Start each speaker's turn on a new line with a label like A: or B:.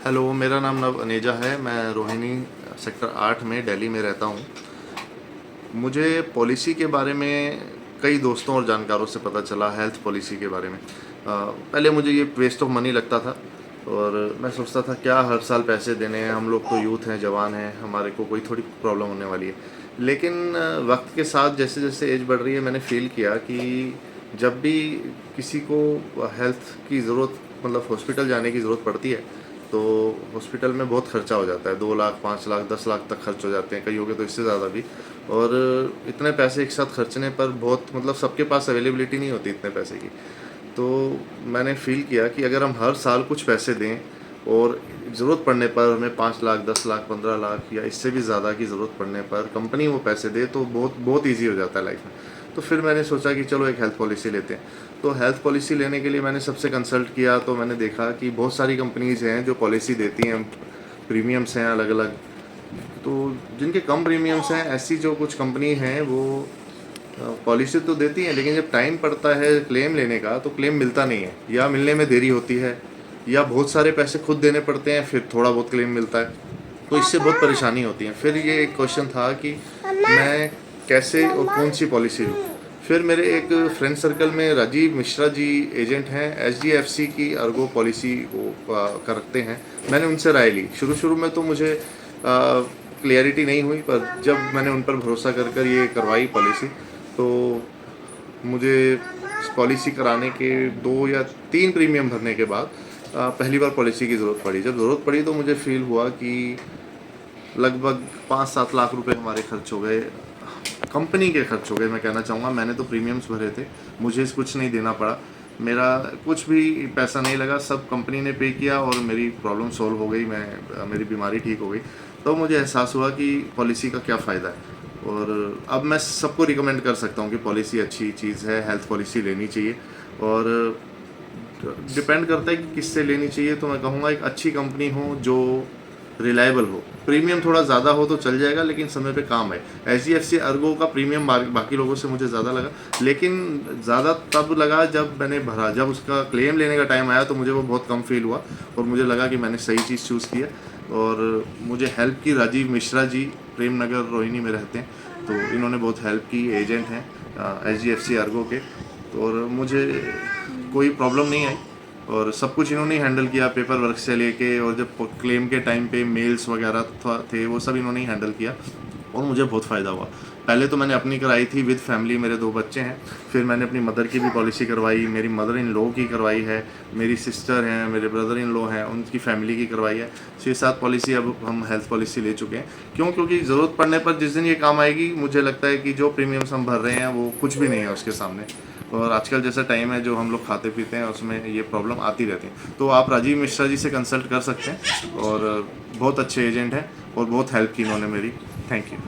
A: Hello, मेरा नाम नव अनेजा है। मैं रोहिणी सेक्टर 8 में दिल्ली में रहता हूँ। मुझे पॉलिसी के बारे में कई दोस्तों और जानकारों से पता चला, हेल्थ पॉलिसी के बारे में। पहले मुझे ये वेस्ट ऑफ मनी लगता था और मैं सोचता था क्या हर साल पैसे देने हैं, हम लोग तो यूथ हैं, जवान हैं, हमारे को कोई थोड़ी प्रॉब्लम होने वाली है। लेकिन वक्त के साथ जैसे जैसे एज बढ़ रही है, मैंने फील किया कि जब भी किसी को हेल्थ की ज़रूरत, मतलब हॉस्पिटल जाने की ज़रूरत पड़ती है, तो हॉस्पिटल में बहुत खर्चा हो जाता है। 2 लाख, 5 लाख, 10 लाख तक खर्च हो जाते हैं, कई हो गए तो इससे ज़्यादा भी। और इतने पैसे एक साथ खर्चने पर बहुत, मतलब सबके पास अवेलेबिलिटी नहीं होती इतने पैसे की। तो मैंने फ़ील किया कि अगर हम हर साल कुछ पैसे दें और ज़रूरत पड़ने पर हमें 5 लाख, 10 लाख, 15 लाख या इससे भी ज़्यादा की ज़रूरत पड़ने पर कंपनी वो पैसे दे, तो बहुत बहुत ईजी हो जाता है लाइफ में। तो फिर मैंने सोचा कि चलो एक हेल्थ पॉलिसी लेते हैं। तो हेल्थ पॉलिसी लेने के लिए मैंने सबसे कंसल्ट किया, तो मैंने देखा कि बहुत सारी कंपनीज़ हैं जो पॉलिसी देती हैं, प्रीमियम्स हैं अलग अलग। तो जिनके कम प्रीमियम्स हैं, ऐसी जो कुछ कंपनी हैं वो पॉलिसी तो देती हैं, लेकिन जब टाइम पड़ता है क्लेम लेने का तो क्लेम मिलता नहीं है, या मिलने में देरी होती है, या बहुत सारे पैसे खुद देने पड़ते हैं, फिर थोड़ा बहुत क्लेम मिलता है। तो इससे बहुत परेशानी होती है। फिर ये एक क्वेश्चन था कि मैं कैसे और कौन सी पॉलिसी लूँ। फिर मेरे एक फ्रेंड सर्कल में राजीव मिश्रा जी एजेंट हैं, HDFC की अर्गो पॉलिसी वो करते हैं। मैंने उनसे राय ली। शुरू शुरू में तो मुझे क्लियरिटी नहीं हुई, पर जब मैंने उन पर भरोसा कर कर ये करवाई पॉलिसी, तो मुझे इस पॉलिसी कराने के 2 या 3 प्रीमियम भरने के बाद पहली बार पॉलिसी की ज़रूरत पड़ी। जब ज़रूरत पड़ी तो मुझे फ़ील हुआ कि लगभग 5-7 लाख रुपए हमारे खर्च हो गए, कंपनी के खर्च हो गए। मैं कहना चाहूँगा, मैंने तो प्रीमियम्स भरे थे, मुझे कुछ नहीं देना पड़ा, मेरा कुछ भी पैसा नहीं लगा, सब कंपनी ने पे किया और मेरी प्रॉब्लम सॉल्व हो गई, मेरी बीमारी ठीक हो गई। तो मुझे एहसास हुआ कि पॉलिसी का क्या फ़ायदा है। और अब मैं सबको रिकमेंड कर सकता हूँ कि पॉलिसी अच्छी चीज़ है, हेल्थ पॉलिसी लेनी चाहिए। और डिपेंड करता है कि किससे लेनी चाहिए। तो मैं कहूँगा एक अच्छी कंपनी हो जो रिलायबल हो। प्रीमियम थोड़ा ज़्यादा हो तो चल जाएगा, लेकिन समय पे काम है। HDFC अर्गो का प्रीमियम बाकी लोगों से मुझे ज़्यादा लगा, लेकिन ज़्यादा तब लगा जब मैंने भरा। जब उसका क्लेम लेने का टाइम आया तो मुझे वो बहुत कम फील हुआ और मुझे लगा कि मैंने सही चीज़ चूज़ किया। और मुझे हेल्प की राजीव मिश्रा जी, प्रेम नगर रोहिणी में रहते हैं, तो इन्होंने बहुत हेल्प की। एजेंट हैं HDFC अर्गो के। और मुझे कोई प्रॉब्लम नहीं आई और सब कुछ इन्होंने हैंडल किया, पेपर वर्क से लेके। और जब क्लेम के टाइम पे मेल्स वगैरह थे, वो सब इन्होंने ही हैंडल किया और मुझे बहुत फ़ायदा हुआ। पहले तो मैंने अपनी कराई थी विद फैमिली, मेरे 2 बच्चे हैं। फिर मैंने अपनी मदर की भी पॉलिसी करवाई, मेरी मदर इन लॉ की करवाई है, मेरी सिस्टर हैं, मेरे ब्रदर इन लॉ हैं, उनकी फैमिली की करवाई है। 6-7 पॉलिसी अब हम हेल्थ पॉलिसी ले चुके हैं। क्योंकि ज़रूरत पड़ने पर जिस दिन ये काम आएगी, मुझे लगता है कि जो प्रीमियम्स हम भर रहे हैं वो कुछ भी नहीं है उसके सामने। और आजकल जैसा टाइम है, जो हम लोग खाते पीते हैं, उसमें ये प्रॉब्लम आती रहती है। तो आप राजीव मिश्रा जी से कंसल्ट कर सकते हैं, और बहुत अच्छे एजेंट हैं और बहुत हेल्प की इन्होंने मेरी। Thank you.